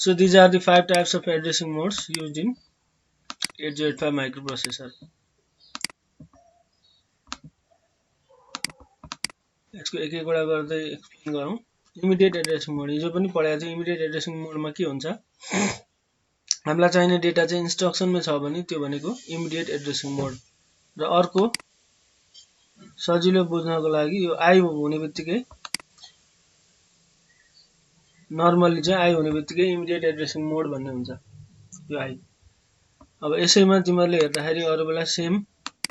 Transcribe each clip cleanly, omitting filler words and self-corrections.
So these are the 5 types of addressing modes used in 8085 microprocessor. यसको एक एकवटा गर्दै एक्सप्लेन गरौँ। इमिडिएट एड्रेसिङ मोड हिजो पनि पढाएको थियौँ। इमिडिएट एड्रेसिङ मोडमा के हुन्छ, हामीलाई चाहिने डेटा चाहिँ इन्स्ट्रक्सनमै छ भने त्यो भनेको इमिडिएट एड्रेसिङ मोड। र अर्को सजिलो बुझ्नको लागि यो आई हुने बित्तिकै नर्मली चाहिँ आई हुने बित्तिकै इमिडिएट एड्रेसिङ मोड भन्ने हुन्छ यो आई। अब यसैमा तिमीहरूले हेर्दाखेरि अरु बेला सेम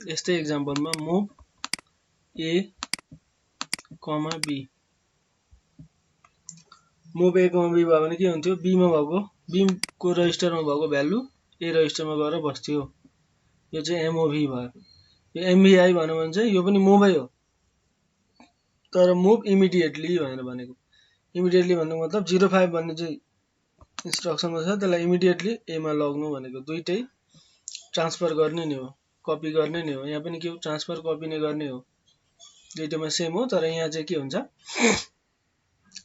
यस्तै एक्जाम्पलमा move A comma B, move A comma B भयो भने के हुन्थ्यो, बी मा भएको बी को रजिस्टरमा भएको भ्यालु ए रजिस्टरमा गएर बस्थ्यो। यो चाहिँ एमओभी भयो। यो एमभीआई भन्यो भने चाहिँ यो पनि मुभै हो, तर मुभ इमिडिएटली भनेर भनेको। इमिडिएटली भन्नुको मतलब 05 भन्ने चाहिँ इन्स्ट्रक्सनमा छ, त्यसलाई इमिडिएटली ए मा लग्नु भनेको। दुईटै ट्रान्सफर गर्ने नै हो, कपी गर्ने नै हो। यहाँ पनि के हो, ट्रान्सफर कपी नै गर्ने हो। दुईटैमा सेम हो, तर यहाँ चाहिँ के हुन्छ,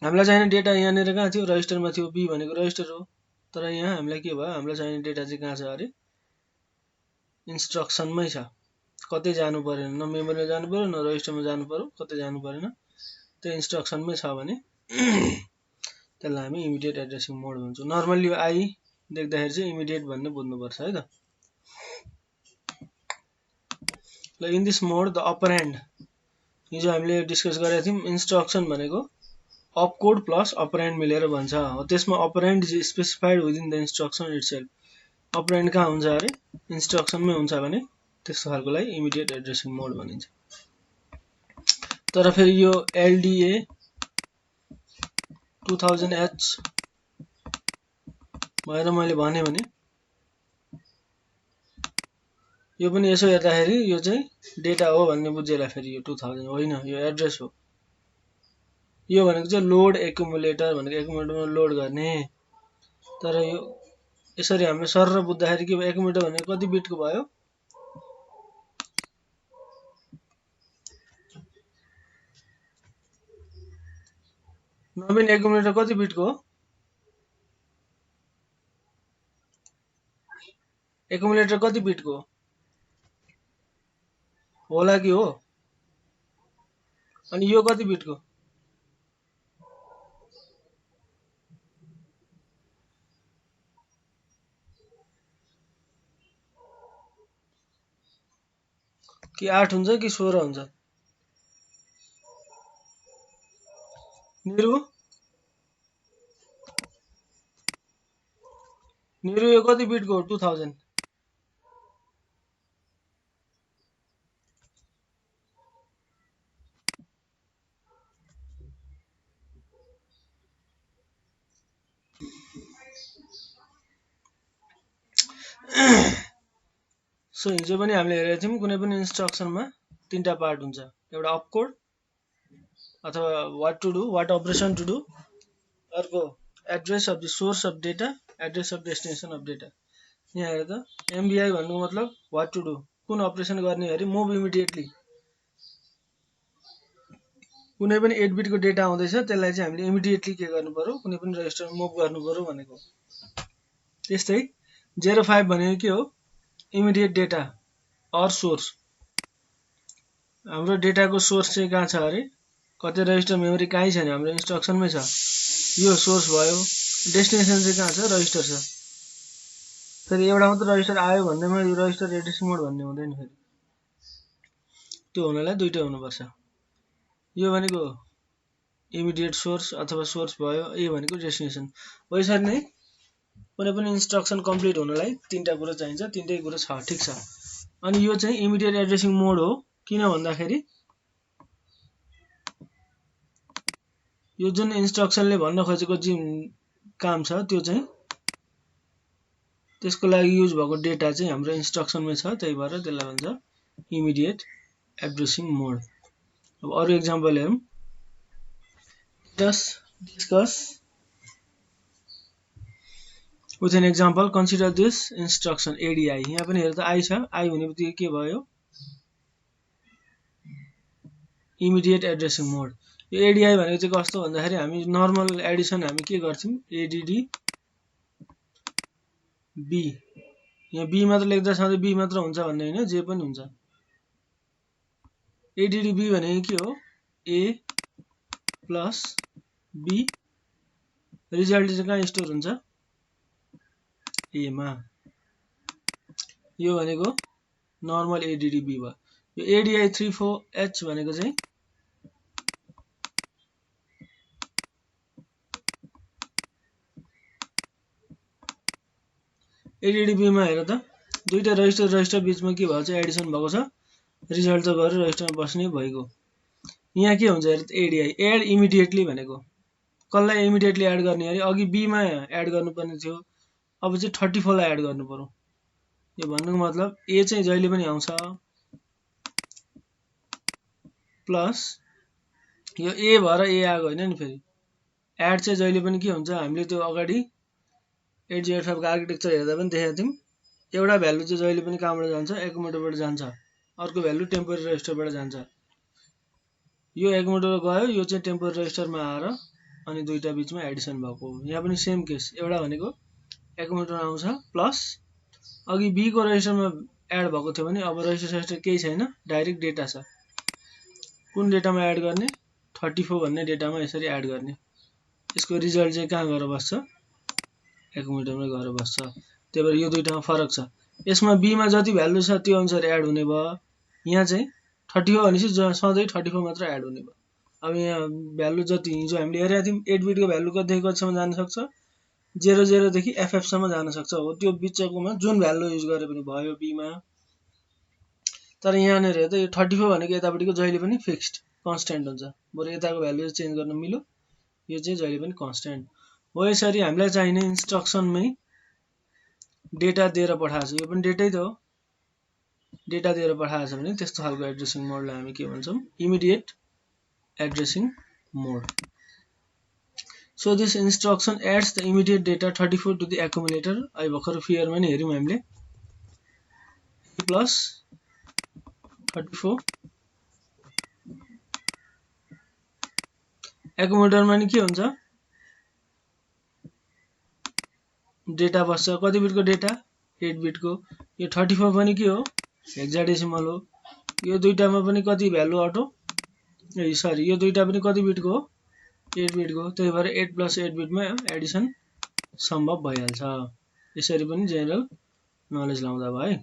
हामीलाई चाहिने डेटा यहाँनिर कहाँ थियो, रजिस्टरमा थियो। बी भनेको रजिस्टर हो, तर यहाँ हामीलाई के भयो, हामीलाई चाहिने डेटा चाहिँ कहाँ छ अरे, इन्स्ट्रक्सनमै छ। कतै जानु परेन, न मेमोरीमा जानु पर्यो न रजिस्टरमा जानु पर्यो, कतै जानु परेन, त्यो इन्स्ट्रक्सनमै छ भने त्यसलाई हामी इमिडिएट एड्रेसिङ मोड भन्छौँ। नर्मली यो आई देख्दाखेरि चाहिँ इमिडिएट भन्ने बुझ्नुपर्छ है त। ल इन दिस मोड द अपरेन्ड, हिजो हामीले डिस्कस गरेका थियौँ इन्स्ट्रक्सन भनेको अपकोड प्लस अपरेन्ड मिलेर भन्छ हो। त्यसमा operand is specified within the instruction itself. Operand कहाँ हुन्छ अरे, इन्स्ट्रक्सनमै हुन्छ भने त्यस्तो खालकोलाई इमिडिएट एड्रेसिङ मोड भनिन्छ। तर फेरि यो एलडीए 2000H भएर मैले भने यो पनि यसो हेर्दाखेरि यो चाहिँ डेटा हो भन्ने बुझेला। फेरि यो 2000 होइन, यो एड्रेस हो। यो भनेको चाहिँ लोड एक्युमुलेटर भनेको एक्युमुलेटरमा लोड गर्ने। तर यो यसरी हामीले सरर बुझ्दाखेरि के भयो, एक्युमुलेटर भनेको कति बिटको भयो, नवीन एक्युमुलेटर कति बिटको हो, एक्युमुलेटर कति बिटको होला कि हो, अनि यो कति बिटको, कि 8 हुन्छ कि 16 हुन्छ। निरु यो कति बिटको हो, 2000। सो हिजो पनि हामीले हेरेका थियौँ कुनै पनि इन्स्ट्रक्सनमा तीनटा पार्ट हुन्छ। एउटा अपकोड अथवा what to do, what operation to do, अर्को address of the source of data, address of destination of data. यहाँ हेर त, एमबीआई भन्नुको मतलब व्हाट टु डु, कुन अपरेसन गर्ने अरे, मुभ इमिडिएटली। कुनै पनि 8 बिटको डेटा आउँदैछ त्यसलाई चाहिँ हामीले इमिडिएटली के गर्नु पर्यो, कुनै पनि रजिस्टरमा मुभ गर्नु पर्यो भनेको। त्यस्तै 05 भनेको के हो, इमिडिएट डेटा अर सोर्स। हाम्रो डेटाको सोर्स चाहिँ कहाँ छ अरे, कतै रजिस्टर मेमोरी कहीँ छैन, हाम्रो इन्स्ट्रक्सनमै छ। यो सोर्स भयो। डेस्टिनेसन चाहिँ कहाँ छ, रजिस्टर छ। फेरि एउटा मात्र रजिस्टर आयो भन्दैमा यो रजिस्टर एड्रेसिङ मोड भन्ने हुँदैन। फेरि त्यो हुनलाई दुईटै हुनुपर्छ। यो भनेको इमिडिएट सोर्स अथवा सोर्स भयो, ए भनेको डेस्टिनेसन हो। यसरी नै कुनै पनि इन्स्ट्रक्सन कम्प्लिट हुनलाई तीनटा कुरा चाहिन्छ, तीनटै कुरा छ, ठीक छ। अनि यो चाहिँ इमिडिएट एड्रेसिङ मोड हो किन भन्दाखेरि यो जुन इन्स्ट्रक्सनले भन्न खोजेको जुन काम छ त्यो चाहिँ त्यसको लागि युज भएको डेटा चाहिँ हाम्रो इन्स्ट्रक्सनमै छ, त्यही भएर त्यसलाई भन्छ इमिडिएट एड्रेसिङ मोड। अब अरु एक्जाम्पल हेरौँ। Just discuss with an example. Consider this instruction ADI. यहाँ पनि हेर त आई छ, आई हुने बित्तिकै के भयो, इमिडिएट एड्रेसिङ मोड। यो एडीआई भनेको चाहिँ कस्तो भन्दाखेरि हामी नर्मल एडिसन हामी के गर्छौं, एडीडी बी, यहाँ बी मात्र लेख्दा सधैँ बी मात्र हुन्छ भन्ने होइन, जे पनि हुन्छ। एडिडी बी भनेको के हो? ए प्लस बी, रिजल्ट चाहिँ कहाँ स्टोर हुन्छ? ए मा। यो भनेको नर्मल एडिडी बी भयो। यो एडिआई 34H भनेको चाहिँ एडिडी बी मा हेर त, दुईटा रजिस्टर बीचमा के भएको छ? एडिसन भएको छ, रिजल्ट त गएर रजिस्टरमा बस्ने भइगयो। यहाँ के हुन्छ हेर, एडिआई एड इमिडिएटली भनेको कसलाई इमिडिएटली एड गर्ने अरे? अघि बी मा एड गर्नुपर्ने थियो, अब चाहिँ 34 लाई एड गर्नु पर्यो। यो भन्नुको मतलब ए चाहिँ जहिले पनि आउँछ प्लस यो ए भएर ए आएको होइन नि, फेरि एड चाहिँ जहिले पनि के हुन्छ? हामीले त्यो अगाडि 8085 को आर्किटेक्चर हेर्दा पनि देखेका थियौँ, एउटा भ्यालु चाहिँ जहिले पनि कहाँबाट जान्छ? एकुमुलेटरबाट जान्छ, अर्को भ्यालु टेम्पोररी रजिस्टरबाट जान्छ। यो एकुमुलेटर गयो, यो चाहिँ टेम्पोररी रजिस्टरमा आएर अनि दुईटा बीचमा एडिसन भएको। यहाँ पनि सेम केस, एउटा भनेको एकुमुलेटर आउँछ प्लस अघि बी को रजिस्टरमा एड भएको थियो भने अब रजिस्टर केही छैन, डाइरेक्ट डेटा छ। कुन डेटामा एड गर्ने? 34 भन्ने डेटामा यसरी एड गर्ने। यसको रिजल्ट चाहिँ कहाँ गएर बस्छ? एकुमुलेटरमै गएर बस्छ। त्यही भएर यो दुईटामा फरक छ। यसमा बी मा जति भ्यालु छ त्यो अनुसार एड हुने भयो, यहाँ चाहिँ 34 भनेपछि सधैँ 34 मात्र एड हुने भयो। अब यहाँ भ्यालु जति हिजो हामीले हेरेका थियौँ, 8 बिटको भ्यालु कतिदेखि कतिसम्म जान सक्छ? 00 देखि FF सम्म जान सक्छ। हो त्यो बिचकोमा जुन भ्यालु युज गरे पनि भयो बी मा। तर यहाँनिर हेर्दा यो 34 भनेको यतापट्टिको जहिले पनि फिक्स्ड कन्स्ट्यान्ट हुन्छ, बरु यताको भ्यालु चेन्ज गर्न मिल्यो, यो चाहिँ जहिले पनि कन्स्ट्यान्ट हो। यसरी हामीलाई चाहिने इन्स्ट्रक्सनमै डेटा दिएर पठाएको छ, यो पनि डेटै त हो, डेटा दिएर पठाएको छ भने त्यस्तो खालको एड्रेसिङ मोडलाई हामी के भन्छौँ? Immediate addressing mode. So this instruction adds the immediate data 34 to the accumulator. I भर्खर फियरमा नि हेर्यौँ हामीले, प्लस 34 एकुमुलेटरमा नि के हुन्छ? डेटा बस्छ। कति बिटको डेटा? 8 बिटको। यो 34 पनि के हो? हेक्साडेसिमल हो। यो दुईटामा पनि कति भ्यालु अटो? सरी, यो दुईटा पनि कति बिटको हो? 8 बिटको। त्यही भएर 8 + 8 बिटमा एडिसन सम्भव भइहाल्छ। यसरी पनि जेनरल नलेज लाउँदा भयो है।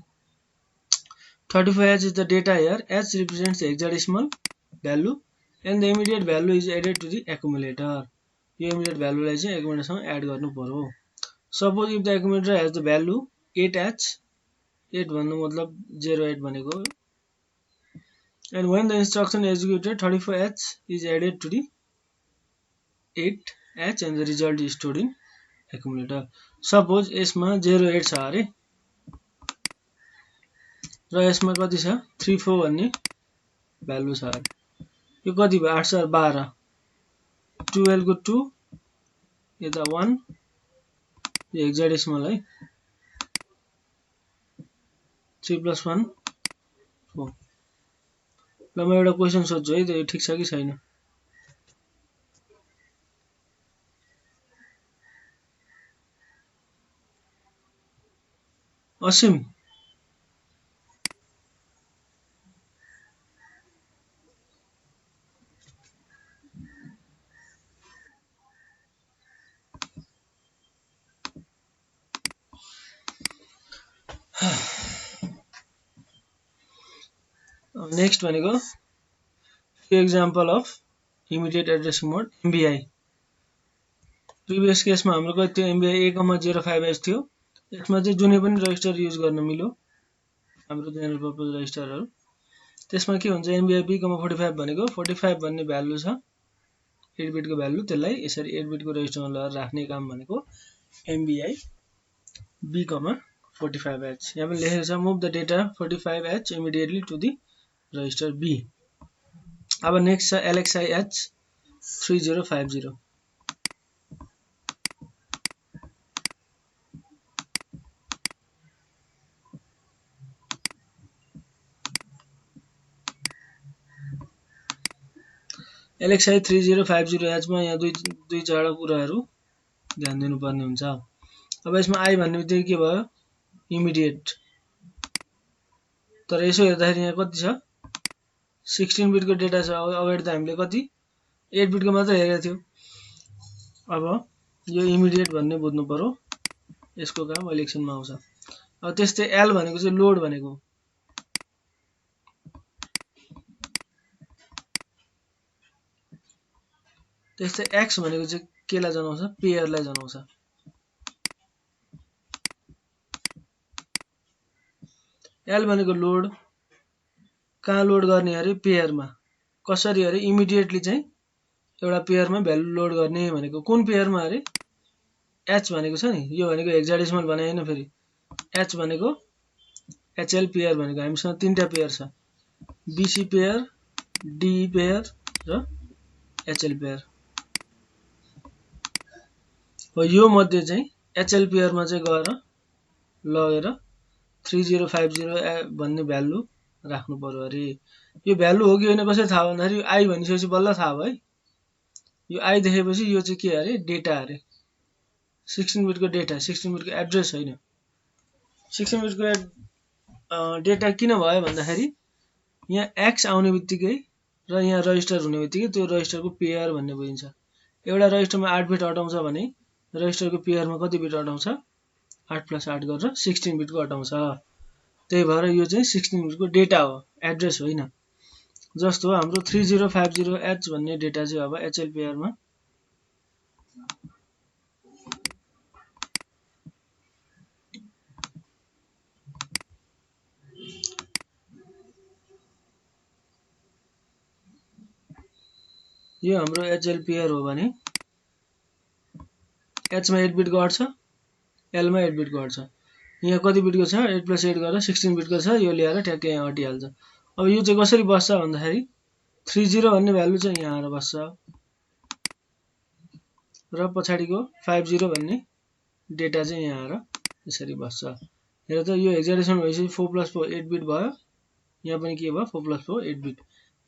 34H is the data here. H represents the hexadecimal value and the immediate value is added to the accumulator. यो immediate value लाई चाहिँ accumulator सँग एड गर्नु पर्यो। Suppose if the accumulator has the value 8H, 8 भन्नु मतलब 08 भनेको, and when the instruction executed 34H is added to the 8H and the result is stored in accumulator. Suppose यसमा 08 छ अरे र यसमा कति छ? 34 भन्ने भ्यालु छ अरे। यो कति भयो? 8 4 12, 12 को 2 यता 1, यो हेक्साडेसिमल है, 3 + 1 4। ल म एउटा क्वेशन सोध्छु है, त्यो ठिक छ कि छैन? असिम, नेक्स्ट भनेको example of immediate addressing mode MBI। Previous केसमा हाम्रो कति थियो? MBI A,05H थियो। यसमा चाहिँ जुनै पनि रजिस्टर युज गर्न मिल्यो, हाम्रो जेनरल पर्पज रजिस्टरहरू। त्यसमा के हुन्छ? MBI B,45 भनेको 45 भन्ने भ्यालु छ, 8 बिटको भ्यालु, त्यसलाई यसरी 8 बिटको रजिस्टरमा लगाएर राख्ने काम भनेको MBI B,45H। यहाँ पनि लेखेको छ, move the data 45H immediately to the register B। अब नेक्स्ट छ LXI H 3050। LXI 3050H मा यहाँ दुई चारवटा कुराहरू ध्यान दिनुपर्ने हुन्छ। अब यसमा आई भन्ने बित्तिकै के भयो इमिडिएट तर यसो हेर्दाखेरि यहाँ कति छ 16 बिटको डेटा छ अगाडि त हामीले कति 8 बिटको मात्र हेरेको थियो अब यो इमिडिएट भन्ने बुझ्नु पर्यो यसको काम इलेक्सनमा आउँछ अब त्यस्तै एल भनेको चाहिँ लोड भनेको त्यस्तै एक्स भनेको चाहिँ केलाई जनाउँछ पेयरलाई जनाउँछ एल भनेको लोड कहाँ लोड गर्ने अरे पेयरमा कसरी अरे इमिडिएटली चाहिँ एउटा पेयरमा भ्यालु लोड गर्ने भनेको कुन पेयरमा अरे एच भनेको छ नि यो भनेको हेक्साडेसिमल भने हैन फेरि एच भनेको एचएल पेयर भनेको हामीसँग तीनटा पेयर छ बीसी पेयर डी पेयर र एचएल पेयर हो यो मध्ये चाहिँ एचएल पेयरमा चाहिँ गएर लगेर 3050 भन्ने भ्यालु राख्नु पर्यो अरे यो भ्यालु हो कि हैन कसरी थाहा भन्दाखेरि आई भनिसकेपछि बल्ल थाहा भयो है यो आई देखेपछि यो चाहिँ के अरे डेटा अरे 16 बिटको डेटा 16 बिटको एड्रेस हैन 16 बिटको डेटा किन भयो भन्दाखेरि यहाँ एक्स आउने बित्तिकै र यहाँ रजिस्टर हुने बित्तिकै त्यो रजिस्टरको पेयर भन्ने बुझिन्छ एउटा रजिस्टरमा 8 बिट अटाउँछ भने रजिस्टरको पेयरमा कति बिट अटाउँछ 8 + 8 गरेर 16 बिटको अटाउँछ त्यही भएर यो चाहिँ 16 बिटको डेटा हो एड्रेस होइन जस्तो हाम्रो 3050H भन्ने डेटा चाहिँ अब एचएल पेयरमा यो हाम्रो एचएल पेयर हो भने एच मा 8 बिट गर्छ एल मा 8 बिट गर्छ यहाँ कति बिटको छ 8 + 8 गरेर 16 बिटको छ यो ल्याएर ट्याक्कै यहाँ अटिहाल्छ अब यो चाहिँ कसरी बस्छ भन्दाखेरि 30 भन्ने भ्यालु चाहिँ यहाँ आएर बस्छ र पछाडीको 50 भन्ने डेटा चाहिँ यहाँ आएर यसरी बस्छ हेर त यो हेक्साडेसिमल भएपछि 4 + 4 8 बिट भयो यहाँ पनि के भयो 4 + 4 8 बिट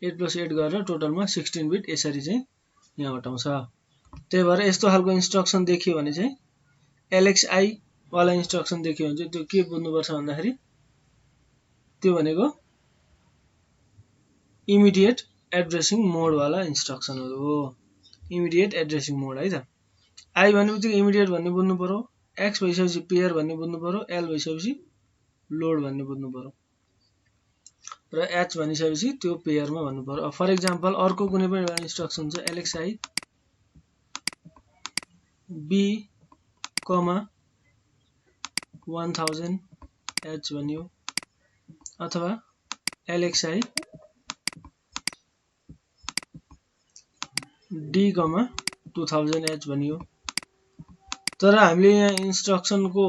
8 + 8 गरेर टोटलमा 16 बिट यसरी चाहिँ यहाँ अटाउँछ त्यही भएर यस्तो खालको इन्स्ट्रक्सन देखियो भने चाहिँ एलएक्सआई वाला इन्स्ट्रक्सन देखियो भने चाहिँ त्यो के बुझ्नुपर्छ भन्दाखेरि त्यो भनेको इमिडिएट एड्रेसिङ मोड वाला इन्स्ट्रक्सनहरु हो इमिडिएट एड्रेसिङ मोड है त आई भनेपछि इमिडिएट भन्ने बुझ्नु पर्यो एक्स भइसकेपछि पेयर भन्ने बुझ्नु पर्यो एल भइसकेपछि लोड भन्ने बुझ्नु पर्यो र एच भनिसकेपछि त्यो पेयरमा भन्नु पर्यो फर एक्जाम्पल अर्को कुनै पनि एउटा इन्स्ट्रक्सन छ एलएक्सआई बी 1000 H भन्यो अथवा LXI D 2000 H भन्यो तर हामीले यहाँ इन्स्ट्रक्सनको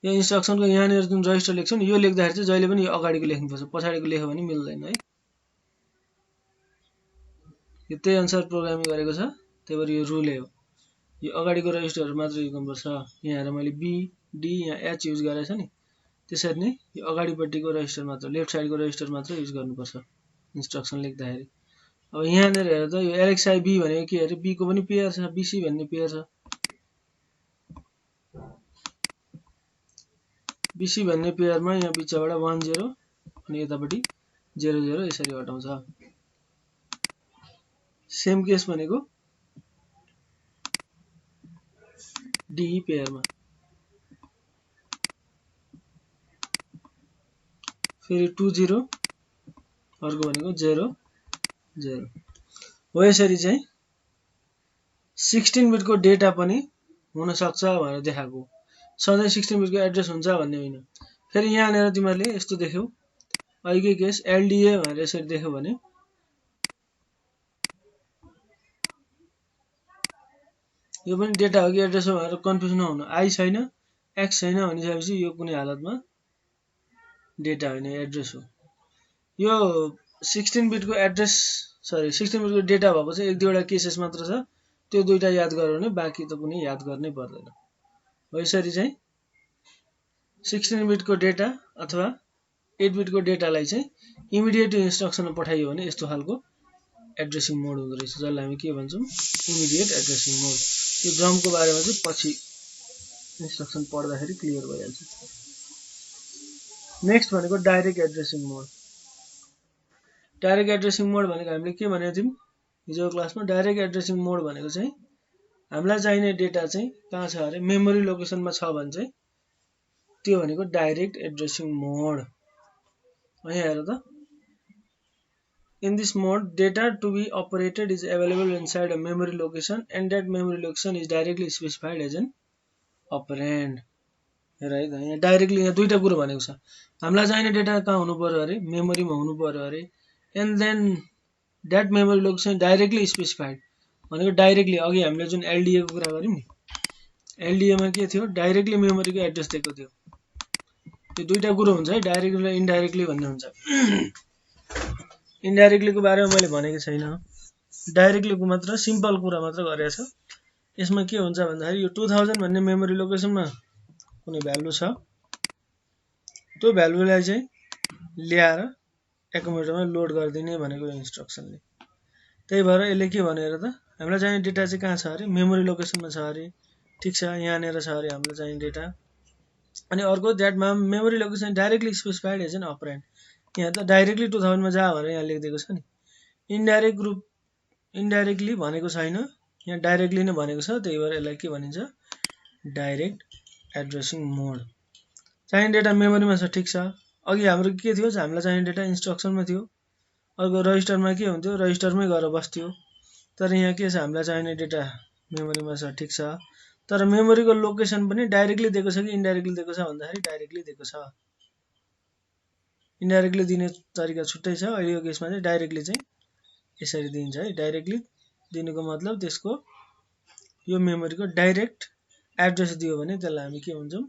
यहाँनिर जुन रजिस्टर लेख्छौ नि यो लेख्दाखेरि चाहिँ जहिले पनि यो अगाडिको लेख्नुपर्छ पछाडिको लेख्यो भने मिल्दैन है यो त्यही अनुसार प्रोग्रामिङ गरेको छ त्यही भएर यो रुल हो यो अगाडिको रजिस्टरहरु मात्र युज गर्नुपर्छ यहाँ हेर मैले बी डी यहाँ एच युज गरेको छ नि त्यसरी नै यो अगाडिपट्टिको रजिस्टर मात्र लेफ्ट साइडको रजिस्टर मात्र युज गर्नुपर्छ इन्स्ट्रक्सन लेख्दाखेरि अब यहाँनिर हेर त यो एलएक्सआई बी भनेको के अरे बी को पनि पेयर छ बीसी भन्ने पेयर छ बीसी भन्ने पेयरमा यहाँ बिचबाट 10 अनि यतापट्टि 00 यसरी हटाउँछ सेम केस भनेको डी पेयरमा फेरि 20 अर्को भनेको 00 हो यसरी चाहिँ 16 बिटको डेटा पनि हुन सक्छ भनेर देखाएको सधैं 16 बिटको एड्रेस हुन्छ भन्ने होइन फेरि यहाँनिर तिमीहरुले यस्तो देख्यौ अहिलेकै केस एलडीए भनेर यसरी देख्यौ भने यो पनि डेटा हो कि एड्रेस हो भनेर कन्फ्युज नहुनु आई छैन एक्स छैन भनिसकेपछि यो कुनै हालतमा डेटा होइन एड्रेस हो यो 16 बिटको एड्रेस 16 बिटको डेटा भएको चाहिँ एक दुईवटा केसेस मात्र छ त्यो दुईटा याद गर्यो भने बाँकी त कुनै याद गर्नै पर्दैन हो यसरी चाहिँ 16 बिटको डेटा अथवा 8 बिटको डेटालाई चाहिँ इमिडिएट इन्स्ट्रक्सनमा पठाइयो भने यस्तो खालको एड्रेसिङ मोड हुँदो रहेछ जसलाई हामी के भन्छौं इमिडिएट एड्रेसिङ मोड यो ड्रमको बारेमा चाहिँ पछि इन्स्ट्रक्सन पढ्दाखेरि क्लियर भइहाल्छ। नेक्स्ट भनेको direct addressing mode. Direct addressing मोड भनेको हामीले के भनेको थियौँ हिजोको क्लासमा, डाइरेक्ट एड्रेसिङ मोड भनेको चाहिँ हामीलाई चाहिने डेटा चाहिँ कहाँ छ अरे मेमोरी लोकेसनमा छ भने चाहिँ त्यो भनेको डाइरेक्ट एड्रेसिङ मोड। यहाँ हेर त, in this mode data to be operated is available inside a memory location and that memory location is directly specified as an operand। हेर है त, यहाँ डाइरेक्टली यहाँ दुईटा कुरो भनेको छ, हामीलाई चाहिने डेटा कहाँ हुनु पर्यो अरे मेमोरीमा हुनु पर्यो अरे, and then that memory location directly specified भनेको डाइरेक्टली अघि हामीले जुन एलडिए को कुरा गर्यौं नि, एलडिए मा के थियो डाइरेक्टली मेमोरीको एड्रेस दिएको थियो। त्यो दुईटा कुरो हुन्छ है, डाइरेक्टली र इन्डाइरेक्टली भन्ने हुन्छ। इन्डाइरेक्टली को बारेमा मैले भनेको छैन, डाइरेक्टली को मात्र सिम्पल कुरा मात्र गरेको छ। यसमा के हुन्छ भन्दाखेरि यो 2000 भन्ने मेमोरी लोकेसनमा कुनै भ्यालु छ, त्यो भ्यालुलाई चाहिँ ल्याएर एकुमुलेटरमा लोड गरिदिने भनेको इन्स्ट्रक्सनले। त्यही भएर यसले के भनेर त हामीलाई चाहिने डेटा चाहिँ कहाँ छ अरे मेमोरी लोकेसनमा छ अरे, ठीक छ, यहाँनेर छ अरे हामीलाई चाहिने डेटा। अनि अर्को that memory location directly specified as an operand, यहाँ त डाइरेक्टली 2000 मा जा भनेर यहाँ लेखिदिएको छ नि। इन्डाइरेक्टली भनेको छैन, यहाँ डाइरेक्टली नै भनेको छ, त्यही भएर यसलाई के भनिन्छ डाइरेक्ट एड्रेसिङ मोड। चाहिने डेटा मेमोरीमा छ, ठीक छ। अघि हाम्रो के थियो हामीलाई चाहिने डेटा इन्स्ट्रक्सनमा थियो, अर्को रजिस्टरमा के हुन्थ्यो रजिस्टरमै गएर बस्थ्यो। तर यहाँ के छ हामीलाई चाहिने डेटा मेमोरीमा छ, ठीक छ, तर मेमोरीको लोकेसन पनि डाइरेक्टली दिएको छ कि इन्डाइरेक्टली दिएको छ भन्दाखेरि डाइरेक्टली दिएको छ। इन्डाइरेक्टली दिने तरिका छुट्टै छ, अहिलेको केसमा चाहिँ डाइरेक्टली चाहिँ यसरी दिन्छ है। डाइरेक्टली दिनुको मतलब त्यसको यो मेमोरीको डाइरेक्ट एड्रेस दियो भने त्यसलाई हामी के भन्छौँ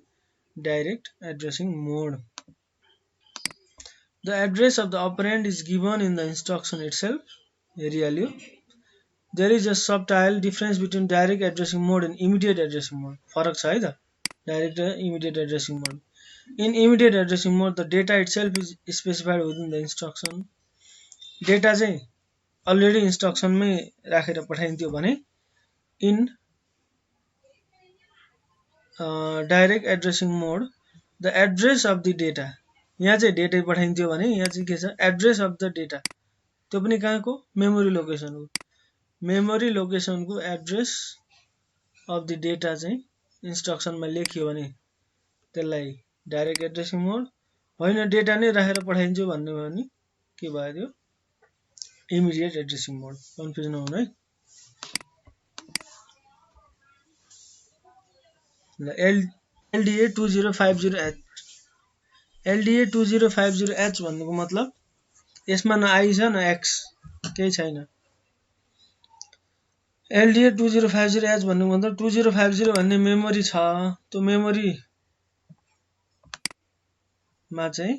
direct addressing mode. The address of the operand is given in the instruction itself। हेरिहाल्यो, there is a subtle difference between direct addressing mode and immediate addressing mode। फरक छ है त डाइरेक्ट र immediate addressing mode. In immediate addressing mode the data itself is specified within the instruction। Data चाहिँ already इन्स्ट्रक्सनमै राखेर पठाइन्थ्यो भने in direct addressing mode the address of the data, यहाँ चाहिँ डेटा पठाइन्थ्यो भने यहाँ चाहिँ के छ एड्रेस अफ द डेटा, त्यो पनि कहाँको मेमोरी लोकेसनको, मेमोरी लोकेसनको एड्रेस अफ द डेटा चाहिँ इन्स्ट्रक्सनमा लेखियो भने त्यसलाई डाइरेक्ट एड्रेसिङ मोड, होइन डेटा नै राखेर पठाइन्छु भन्ने भयो भने के भयो त्यो इमिडिएट एड्रेसिङ मोड। कन्फ्युज नहुनु है। LDA 2050H, LDA 2050H भन्नुको मतलब यसमा न आई छ न एक्स, केही छैन। LDA 2050H भन्नुको मतलब 2050 भन्ने मेमोरी छ, त्यो मेमोरी मा चाहिँ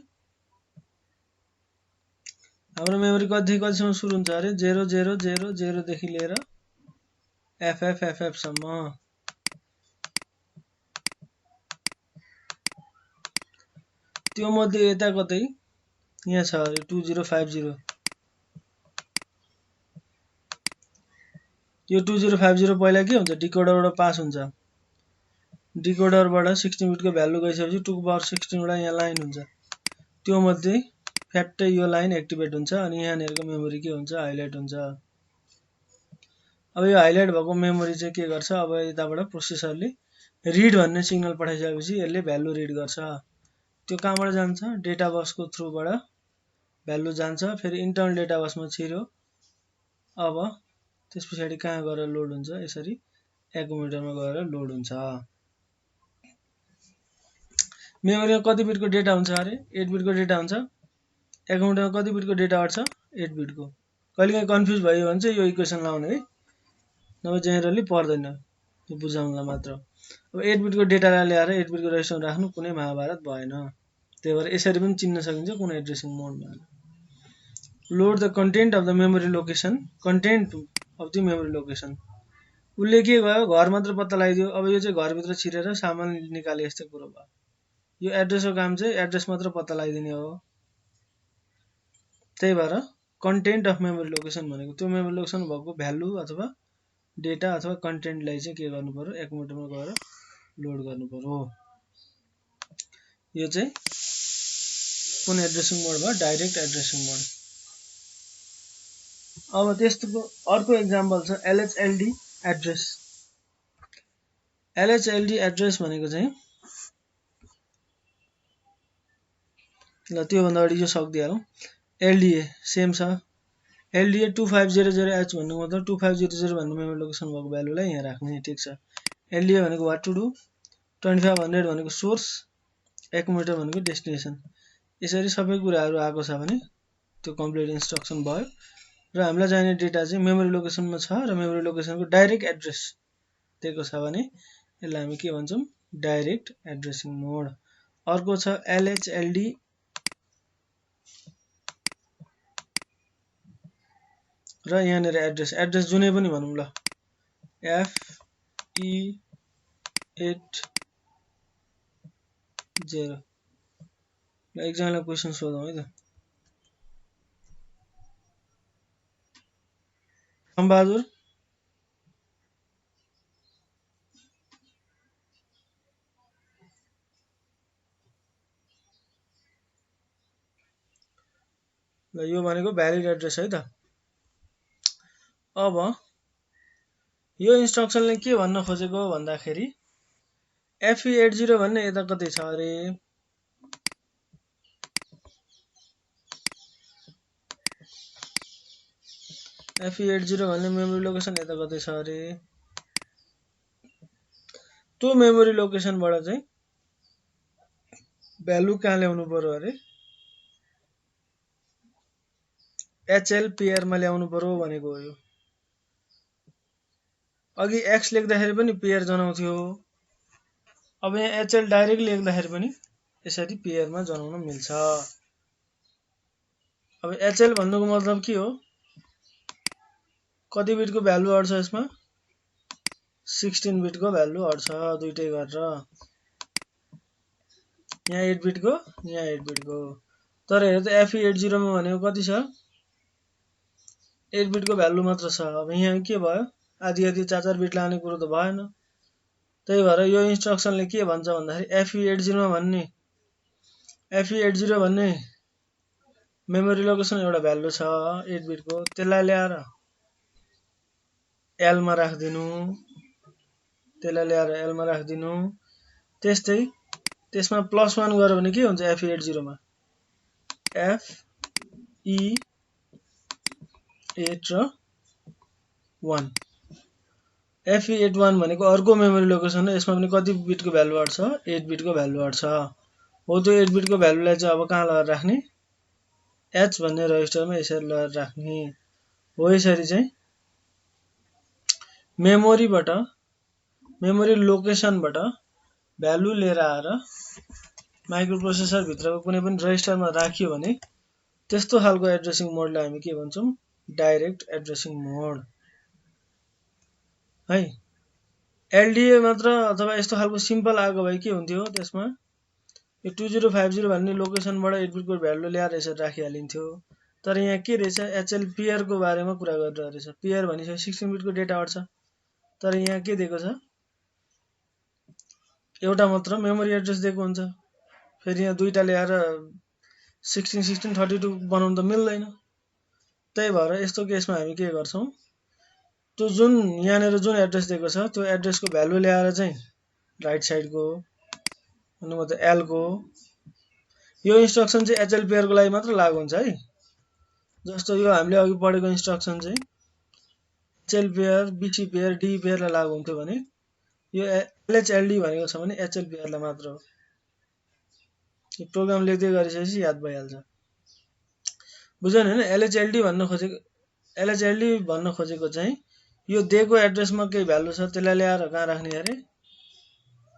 हाम्रो मेमोरी कतिसम्म सुरु हुन्छ अरे 0000 देखि लिएर FFFF सम्म। त्यो मध्ये यता कतै यहाँ छ अरे 2050। यो 2050 पहिला के हुन्छ डिकोडरबाट पास हुन्छ, डिकोडरबाट 16 बिटको भ्यालु गइसकेपछि 2 को पावर 16 वटा यहाँ लाइन हुन्छ, त्यो मध्ये फ्याट्टै यो लाइन एक्टिभेट हुन्छ अनि यहाँनेरको मेमोरी के हुन्छ हाइलाइट हुन्छ। अब यो हाइलाइट भएको मेमोरी चाहिँ के गर्छ, अब यताबाट प्रोसेसरले रिड भन्ने सिग्नल पठाइसकेपछि यसले भ्यालु रिड गर्छ, त्यो कहाँबाट जान्छ डेटा बसको थ्रुबाट भ्यालु जान्छ, फेरि इन्टरनल डेटा बसमा छिर्यो, अब त्यसपछि कहाँ गएर लोड हुन्छ यसरी एकुमुलेटरमा गएर लोड हुन्छ। मेमोरीमा कति बिटको डेटा हुन्छ अरे 8 बिटको डेटा हुन्छ, एकुमुलेटरमा कति बिटको डेटा अट्छ 8 बिटको। कहिलेकाहीँ कन्फ्युज भयो भने चाहिँ यो इक्वेसन लाउने है, नभए जेनरली पर्दैन, यो बुझाउँदा मात्र। अब 8 बिटको डेटालाई ल्याएर 8 बिटको रेजिस्टरमा राख्नु कुनै महाभारत भएन, त्यही भएर यसरी पनि चिन्न सकिन्छ कुनै एड्रेसिङ मोडमा। Load the content of the memory location, content of the memory location, उसले के भयो घर मात्र पत्ता लगाइदियो। अब यो चाहिँ घरभित्र छिरेर सामान निकाले यस्तै कुरो भयो, यो एड्रेसको काम चाहिँ एड्रेस मात्र पत्ता लगाइदिने हो। त्यही भएर कन्टेन्ट अफ मेमोरी लोकेसन भनेको त्यो मेमोरी लोकेसन भएको भ्यालु अथवा डेटा अथवा कन्टेन्टलाई चाहिँ के गर्नु पर्यो एकुमुलेटरमा गएर लोड गर्नु पर्यो। यो चाहिँ कुन एड्रेसिङ मोड भयो? डाइरेक्ट एड्रेसिङ मोड। अब त्यस्तोको अर्को एक्जाम्पल छ LHLD एड्रेस। LHLD एड्रेस भनेको चाहिँ ल त्योभन्दा अगाडि यो सक्दिहालौँ। LDA सेम छ। LDA 2500H भन्नुको मतलब 2500 भन्ने मेमोरी लोकेसन भएको भ्यालुलाई यहाँ राख्ने। ठिक छ। LDA भनेको वाट टु डु, 2500 भनेको सोर्स, एकुमुलेटर भनेको डेस्टिनेसन। यसरी सबै कुराहरू आएको छ भने त्यो कम्प्लिट इन्स्ट्रक्सन भयो र हामीलाई चाहिने डेटा चाहिँ मेमोरी लोकेसनमा छ र मेमोरी लोकेसनको डाइरेक्ट एड्रेस दिएको छ भने यसलाई हामी के भन्छौँ? डाइरेक्ट एड्रेसिङ मोड। अर्को छ LHLD र यहाँनिर एड्रेस जुनै पनि भनौँ ल, FE80। ल एकजनालाई क्वेसन सोधौँ है त। बहादुर ल यो भनेको भ्यालिड एड्रेस है त। अब यो इन्स्ट्रक्सनले के भन्न खोजेको भन्दाखेरि FE80 भन्ने यता कतै छ अरे। FE80 भन्ने मेमोरी लोकेसन यता कतै छ अरे। त्यो मेमोरी लोकेसनबाट चाहिँ भ्यालु कहाँ ल्याउनु पर्यो अरे? HL पेयरमा ल्याउनु पर्यो भनेको हो यो। अघि X लेख्दाखेरि पनि पेयर जनाउँथ्यो। अब यहाँ HL डाइरेक्ट लेख्दाखेरि पनि यसरी पेयरमा जनाउन मिल्छ। अब HL भन्नुको मतलब के हो? कति बिटको भ्यालु अड्छ यसमा? 16 बिटको भ्यालु अड्छ दुईटै गरेर। यहाँ 8 बिटको, यहाँ 8 बिटको। तर हेर त FE80 मा भनेको कति छ? 8 बिटको भ्यालु मात्र छ। अब यहाँ के भयो? आधी 4 बिट लाने कुरो त भएन। त्यही भएर यो इन्स्ट्रक्सनले के भन्छ भन्दाखेरि FE80 भन्ने मेमोरी लोकेसन एउटा भ्यालु छ 8 बिटको, त्यसलाई ल्याएर L मा राख्दिनु। त्यस्तै त्यसमा +1 गर्यो भने के हुन्छ? FE80 मा FE8 र 1। FE81 भनेको अर्को मेमोरी लोकेसन हो। यसमा पनि कति बिटको भ्यालु अड्छ? 8 बिटको भ्यालु अड्छ। हो त्यो 8 बिटको भ्यालुलाई चाहिँ अब कहाँ लगाएर राख्ने? H भन्ने रजिस्टरमा यसरी लगाएर राख्ने। हो यसरी चाहिँ मेमोरी लोकेसनबाट भ्यालु लिएर आएर माइक्रोप्रोसेसर भित्रको कुनै पनि रजिस्टरमा राखियो भने त्यस्तो खालको एड्रेसिङ मोडलाई हामी के भन्छौँ? डाइरेक्ट एड्रेसिङ मोड है। LDA मात्र अथवा यस्तो खालको सिम्पल आएको भए के हुन्थ्यो? त्यसमा यो 2050 भन्ने लोकेसनबाट 8 बिटको भ्यालु ल्याएर यसरी राखिहालिन्थ्यो। तर यहाँ के रहेछ? HL पेयरको बारेमा कुरा गरिरहेको रहेछ। पेयर भनेपछि 16 बिटको डेटा अड्छ। तर यहाँ के दिएको छ? एउटा मात्र मेमोरी एड्रेस दिएको हुन्छ। फेरि यहाँ दुईटा ल्याएर 16 32 बनाउन त मिल्दैन। त्यही भएर यस्तो केसमा हामी के गर्छौं? त्यो जुन यहाँनिर जुन एड्रेस दिएको छ त्यो एड्रेसको भ्यालु ल्याएर चाहिँ राइट साइडको भन्नु मतलब L को यो इन्स्ट्रक्सन चाहिँ HL पेयरको लागि मात्र लागु हुन्छ है। जस्तो यो हामीले अघि पढेको इन्स्ट्रक्सन चाहिँ HL pair, BC pair, D पेयरलाई लागु हुन्थ्यो भने यो LHLD भनेको छ भने HL पेयरलाई मात्र हो। यो प्रोग्राम लेख्दै गरिसकेपछि याद भइहाल्छ। बुझ्नु हैन? LHLD भन्न खोजेको चाहिँ यो दिएको एड्रेसमा केही भ्यालु छ त्यसलाई ल्याएर कहाँ राख्ने अरे?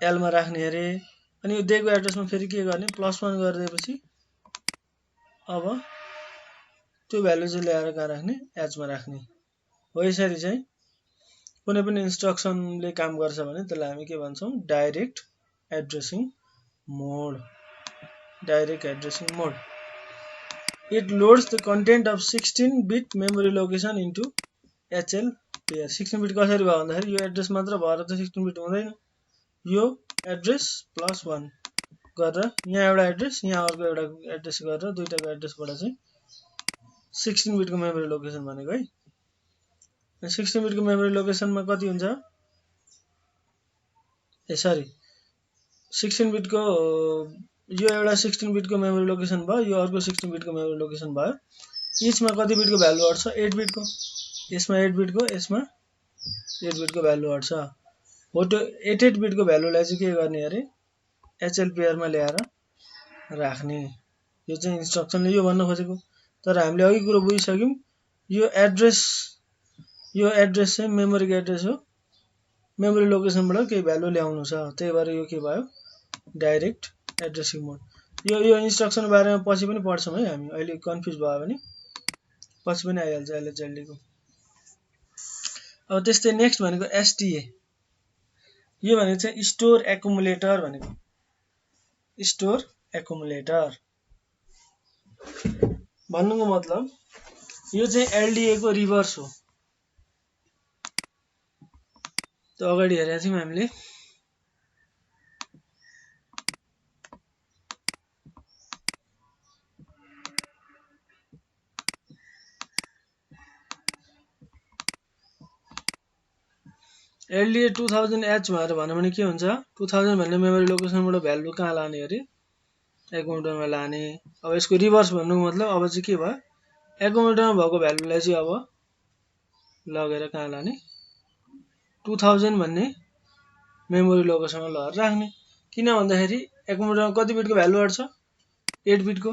L मा राख्ने अरे। अनि यो दिएको एड्रेसमा फेरि के गर्ने? +1 गरिदिएपछि अब त्यो भ्यालु चाहिँ ल्याएर कहाँ राख्ने? H मा राख्ने। हो यसरी चाहिँ कुनै पनि इन्स्ट्रक्सनले काम गर्छ भने त्यसलाई हामी के भन्छौं? Direct addressing mode. Direct addressing mode. It loads the content of 16-bit memory location into HL pair. 16 beet कसरी भयो भन्दाखेरि यो एड्रेस मात्र भएर त 16 बिट हुँदैन। यो एड्रेस प्लस 1 गरेर यहाँ एउटा एड्रेस यहाँ अर्को एउटा एड्रेस गरेर दुईटाको एड्रेसबाट चाहिँ 16 बिटको मेमोरी लोकेसन भनेको है। 16 बिटको मेमोरी लोकेसनमा कति हुन्छ ए सरी 16 बिटको यो एउटा 16 बिटको मेमोरी लोकेसन भयो, यो अर्को 16 बिटको मेमोरी लोकेसन भयो। इचमा कति बिटको भ्यालु अट्छ 8 बिटको, यसमा 8 बिटको, यसमा 8 बिटको भ्यालु अट्छ हो। त्यो 8 बिटको भ्यालुलाई चाहिँ के गर्ने अरे एचएल पेयरमा ल्याएर राख्ने। यो चाहिँ इन्स्ट्रक्सनले यो भन्न खोजेको। तर हामीले अघि कुरो बुझिसक्यौं यो एड्रेस चाहिँ मेमोरीको एड्रेस हो, मेमोरी लोकेसनबाट केही भ्यालु ल्याउनु छ, त्यही भएर यो के भयो डाइरेक्ट एड्रेसिङ मोड। यो इन्स्ट्रक्सन बारेमा पछि पनि पढ्छौं है हामी, अहिले कन्फ्युज भयो भने पछि पनि आइहाल्छ एलएचएलडी को। अब त्यस्तै नेक्स्ट भनेको एसटीए। यो भनेको चाहिँ स्टोर एकुमुलेटर भनेको, स्टोर एकुमुलेटर भन्नुको मतलब यो चाहिँ एलडीए को रिभर्स हो। त अगाडि हेरेका थियौं हामीले एलडीए 2000H भनेर भन्यो भने के हुन्छ 2000 भन्ने मेमोरी लोकेसनबाट भ्यालु कहाँ लाने अरे एकुमुलेटरमा लाने। अब यसको रिभर्स भन्नुको मतलब अब चाहिँ के भयो एकुमुलेटरमा भएको भ्यालुलाई चाहिँ अब लगेर कहाँ लाने 2000 भन्ने मेमोरी लोकेसनमा लगेर राख्ने। किन भन्दाखेरि एकुमुलेटरमा कति बिटको भ्यालु अट्छ 8 बिटको,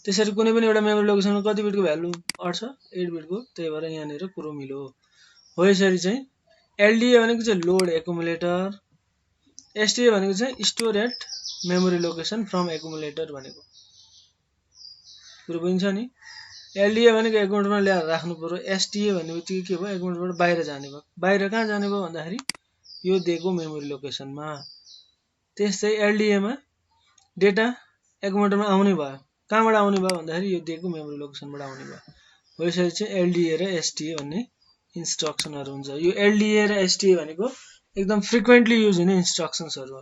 त्यसरी कुनै पनि एउटा मेमोरी लोकेसनमा कति बिटको भ्यालु अट्छ 8 बिटको, त्यही भएर यहाँनिर कुरो मिल्यो हो। यसरी चाहिँ एलडीए भनेको चाहिँ लोड एकुमुलेटर, एसटीए भनेको चाहिँ store at memory location from accumulator भनेको कुरो बुझिन्छ नि। एलडीए भनेको एकुमुलेटरमा ल्याएर राख्नु पर्यो, एसटीए भन्ने बित्तिकै के भयो एकुमुलेटरबाट बाहिर जाने भयो। बाहिर कहाँ जाने भयो भन्दाखेरि यो दिएको मेमोरी लोकेसनमा। त्यस्तै एलडीए मा डेटा एकुमुलेटरमा आउने भयो, कहाँबाट आउने भयो भन्दाखेरि यो दिएको मेमोरी लोकेसनबाट आउने भयो। हो यसरी चाहिँ एलडीए र एसटीए भन्ने इन्स्ट्रक्सनहरु हुन्छ। यो एलडीए र एसटीए भनेको एकदम फ्रिक्वेन्टली युज हुने इन्स्ट्रक्सन्सहरु हो।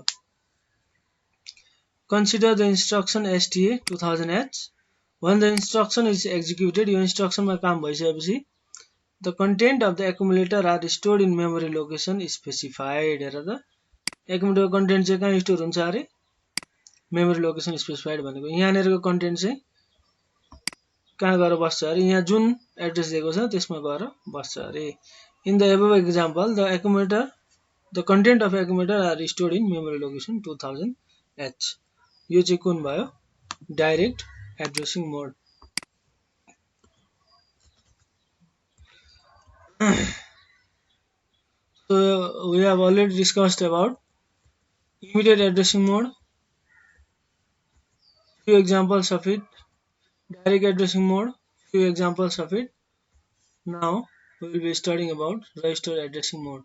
Consider the instruction STA 2000H when the instruction is executed। यो इन्स्ट्रक्सनमा काम भइसकेपछि the content of the accumulator are stored in memory location specified। हेर त एकुमुलेटरको कन्टेन्ट चाहिँ कहाँ स्टोर हुन्छ अरे मेमोरी लोकेसन स्पेसिफाइड भनेको यहाँनेरको कन्टेन्ट चाहिँ कहाँ गएर बस्छ अरे यहाँ जुन एड्रेस दिएको छ त्यसमा गएर बस्छ अरे। In the above example the content of accumulator are stored in memory location 2000H। यो चाहिँ कुन भयो direct addressing mode. So we have already discussed about immediate addressing mode, few examples of it, direct addressing mode, few examples of it. Now we will be studying about register addressing mode.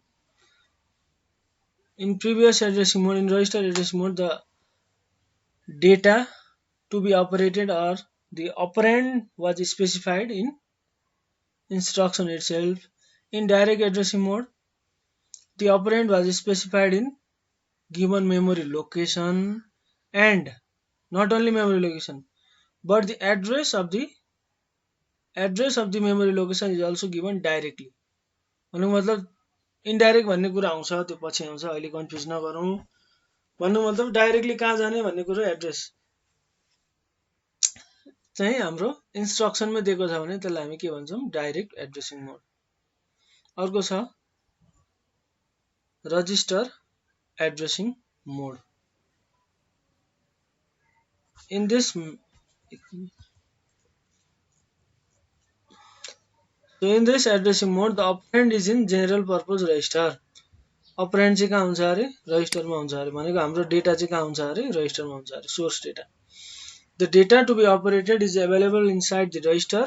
In previous addressing mode, in register addressing mode, the data to be operated or the operand was specified in instruction itself. In direct addressing mode, the operand was specified in given memory location, and not only memory location but the address of the memory location is also given directly। भन्नुको मतलब indirect भन्ने कुरा आउँछ त्यो पछि आउँछ, अहिले confuse नगरौं। भन्नुको मतलब डाइरेक्टली कहाँ जाने भन्ने कुरा एड्रेस चाहिँ हाम्रो इन्स्ट्रक्सनमै दिएको छ भने त्यसलाई हामी के भन्छौं डाइरेक्ट एड्रेसिङ मोड। अर्को छ register addressing mode. In this addressing mode the operand is in general purpose register। operand चाहिँ कहाँ हुन्छ अरे रजिस्टरमा हुन्छ अरे भनेको हाम्रो डेटा चाहिँ कहाँ हुन्छ अरे रजिस्टरमा हुन्छ अरे source data. The data to be operated is available inside the register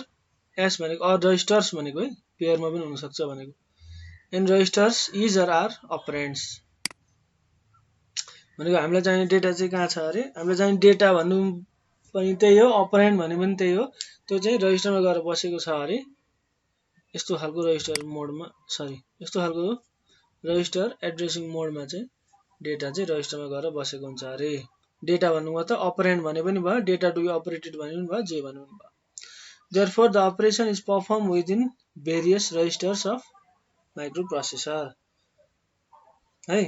S भनेको or registers भनेको है पेयरमा पनि हुन सक्छ भनेको। In registers is or are operands भनेको हामीलाई चाहिने डेटा चाहिँ कहाँ छ अरे हामीलाई चाहिने डेटा भन्नु पनि त्यही हो, अपरेन्ड भने पनि त्यही हो, त्यो चाहिँ रजिस्टरमा गएर बसेको छ अरे। यस्तो खालको रजिस्टर मोडमा यस्तो खालको रजिस्टर एड्रेसिङ मोडमा चाहिँ डेटा चाहिँ रजिस्टरमा गएर बसेको हुन्छ अरे। डेटा भन्नु मतलब अपरेन्ड भने पनि भयो, डेटा टु बी अपरेटेड भने पनि भयो, जे भन्नु पनि भयो। Therefore, the operation is performed within various registers of microprocessor. है,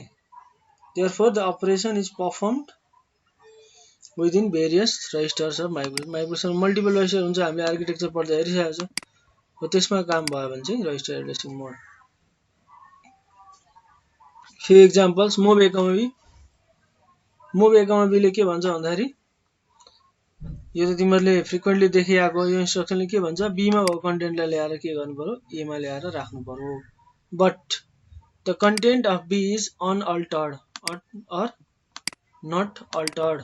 therefore the operation is performed within various registers of microprocessor. Multiple register हुन्छ, हामीले आर्किटेक्चर पढ्दा हेरिसकेको छ, हो त्यसमा काम भयो भने चाहिँ register addressing mode. few examples, move a, move a, b ले के भन्छ भन्दाखेरि यो त तिमीहरुले फ्रिक्वेन्टली देखिआएको यो इन्स्ट्रक्सनले के भन्छ, बी मा भएको कन्टेन्टलाई ल्याएर के गर्नु पर्यो, ए मा ल्याएर राख्नु पर्यो। But the content of B is unaltered or not altered.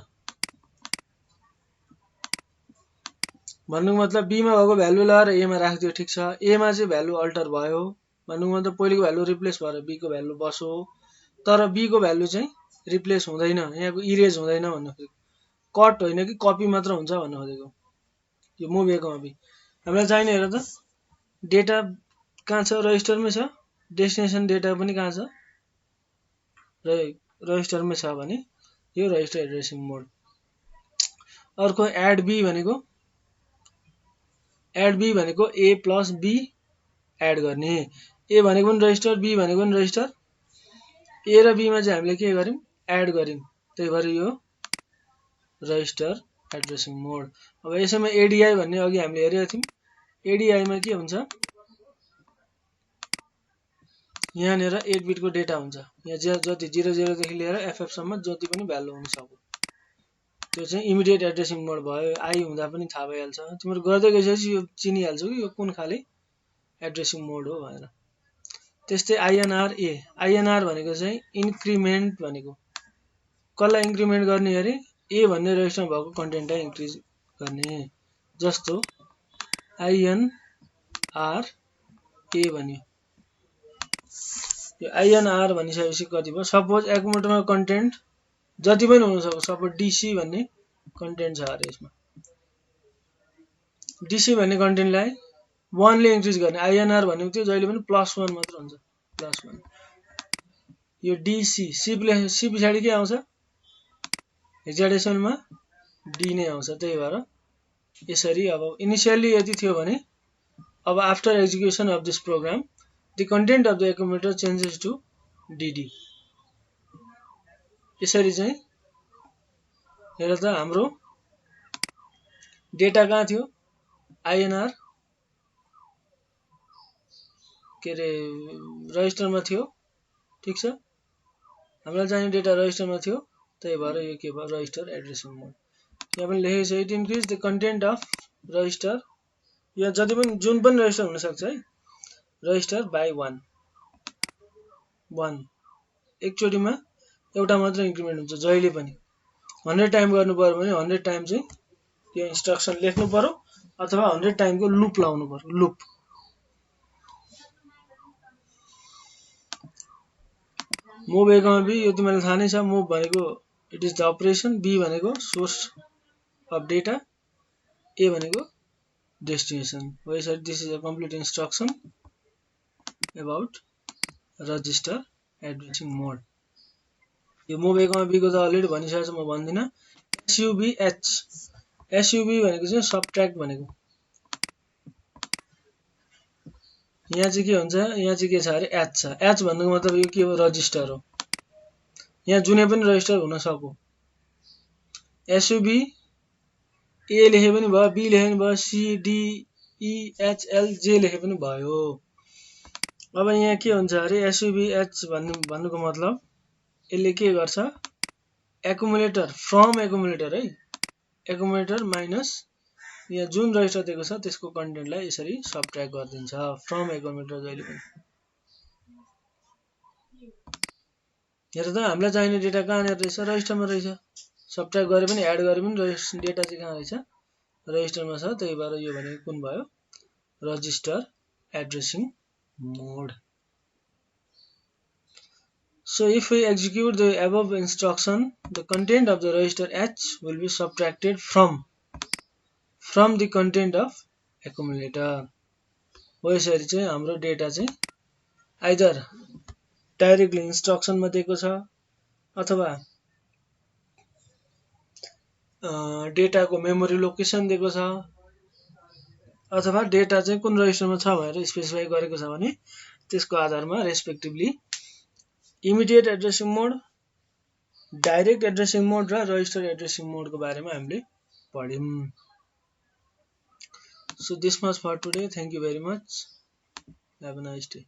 भन्नुको मतलब बी मा भएको भ्यालु ल्याएर ए मा राखिदियो, ठिक छ। ए मा चाहिँ भ्यालु अल्टर भयो, भन्नुको मतलब पहिलेको भ्यालु रिप्लेस भएर बी को भ्यालु बस्यो, तर बी को भ्यालु चाहिँ रिप्लेस हुँदैन, यहाँको इरेज हुँदैन भन्नु खोजेको। कट होइन कि कपी मात्र हुन्छ भन्नु खोजेको। यो मुभ ए, बी हामीलाई चाहिने हेर त, डेटा कहाँ छ, रजिस्टरमै छ, डेस्टिनेसन डेटा पनि कहाँ छ, रजिस्टरमै छ भने यो रजिस्टर एड्रेसिङ मोड। अर्को एड बी भनेको, एड बी भनेको ए प्लस बी एड गर्ने। ए भनेको पनि रजिस्टर, बी भनेको पनि रजिस्टर, ए र बी मा चाहिँ हामीले के गर्यौं, एड गर्यौं, त्यही भएर यो रजिस्टर एड्रेसिङ मोड। अब यसैमा एडीआई भन्ने अघि हामीले हेरेका थियौं, एडीआई मा के हुन्छ, यहाँनिर 8 बिट को डेटा हुन्छ, यहाँ जति 00 देखि लिएर एफएफ सम्म जति पनि भ्यालु हुन सक्यो, त्यो चाहिँ इमिडिएट एड्रेसिङ मोड भयो। आई हुँदा पनि थाहा भइहाल्छ, तिम्रो गर्दै गएपछि यो चिनिहाल्छौ कि यो कुन खाले एड्रेसिङ मोड हो भनेर। त्यस्तै आईएनआर ए, आईएनआर भनेको चाहिँ इन्क्रिमेन्ट भनेको, कसलाई इन्क्रिमेन्ट गर्ने अरे, ए भन्ने रजिस्टरमा भएको कन्टेन्टलाई इन्क्रिज गर्ने। जस्तो आईएनआर ए भन्यो, यो आईएनआर भनिसकेपछि कति भयो, सपोज एकुमुलेटरमा कन्टेन्ट जति पनि हुन सक्छ, सपोज डीसी भन्ने कन्टेन्ट छ अरे, यसमा डीसी भन्ने कन्टेन्टलाई 1 ले इन्क्रिज गर्ने। आईएनआर भनेको त्यो जहिले पनि +1 मात्र हुन्छ, +1। यो डीसी, सी पछाडि के आउँछ, हेक्साडेसिमलमा डी नै आउँछ, त्यही भएर यसरी। अब इनिशियली यति थियो भने, अब after execution of this program the content of the accumulator changes to DD. यसरी चाहिँ हेर त, हाम्रो डेटा कहाँ थियो, आईएनआर के रे रजिस्टरमा थियो, ठिक छ, हामीलाई चाहिने डेटा रजिस्टरमा थियो, त्यही भएर यो के भयो, रजिस्टर एड्रेसिङ मोड। यहाँ पनि लेखेको छ, it increase the content of register, यहाँ जति पनि जुन पनि रजिस्टर हुन सक्छ है, रजिस्टर बाइ 1 एकचोटीमा एउटा मात्र इन्क्रिमेन्ट हुन्छ, जहिले पनि 100 टाइम गर्नु पर्यो भने 100 टाइम चाहिँ यो इन्स्ट्रक्सन लेख्नु पर्यो, अथवा 100 टाइमको लुप लाउनु पर्यो, लुप। मुभ ए, बी यो तिमीलाई थाहा नै छ, मुभ भनेको it is the operation, B भनेको सोर्स अफ डेटा, ए भनेको डेस्टिनेसन हो। यसरी this is a complete instruction about register addressing mode. यो मुभ ए, बी को त अलरेडी भनिसकेको छु, म भन्दिनँ। एसयुबीएच, एसयुबी भनेको चाहिँ सबट्र्याक्ट भनेको, यहाँ चाहिँ के हुन्छ, यहाँ चाहिँ के छ अरे, एच छ। एच भन्नुको मतलब यो के हो, रजिस्टर हो, यहाँ जुनै पनि रजिस्टर हुन सक्यो। एसयुबी ए लेखे पनि भयो, बी लेखे पनि भयो, C D E H L J लेखे पनि भयो। अब यहाँ के हुन्छ अरे, एसयुबीएच भन्नुको मतलब यसले के गर्छ, एकुमुलेटर फ्रम एकुमुलेटर है, एकुमुलेटर माइनस यहाँ जुन रजिस्टर दिएको छ त्यसको कन्टेन्टलाई यसरी सबट्र्याक्ट गरिदिन्छ, फ्रम एकुमुलेटर जहिले पनि। हेर त, हामीलाई चाहिने डेटा कहाँनिर रहेछ, रजिस्टरमा रहेछ, सबट्र्याक्ट गरे पनि एड गरे पनि डेटा चाहिँ कहाँ रहेछ, रजिस्टरमा छ, त्यही भएर यो भनेको कुन भयो, register addressing mode. So if we execute the above instruction, the content of the register H will be subtracted from the content of accumulator. हो यसरी चाहिँ हाम्रो डेटा चाहिँ आइदर डाइरेक्टली इन्स्ट्रक्सनमा दिएको छ अथवा डेटाको मेमोरी लोकेसन दिएको छ अथवा डेटा चाहिँ कुन रजिस्टरमा छ भनेर स्पेसिफाई गरेको छ भने त्यसको आधारमा respectively immediate addressing mode, direct addressing मोड र रजिस्टर एड्रेसिङ मोडको बारेमा हामीले पढ्यौं। So this much for today. Thank you very much. Have a nice day.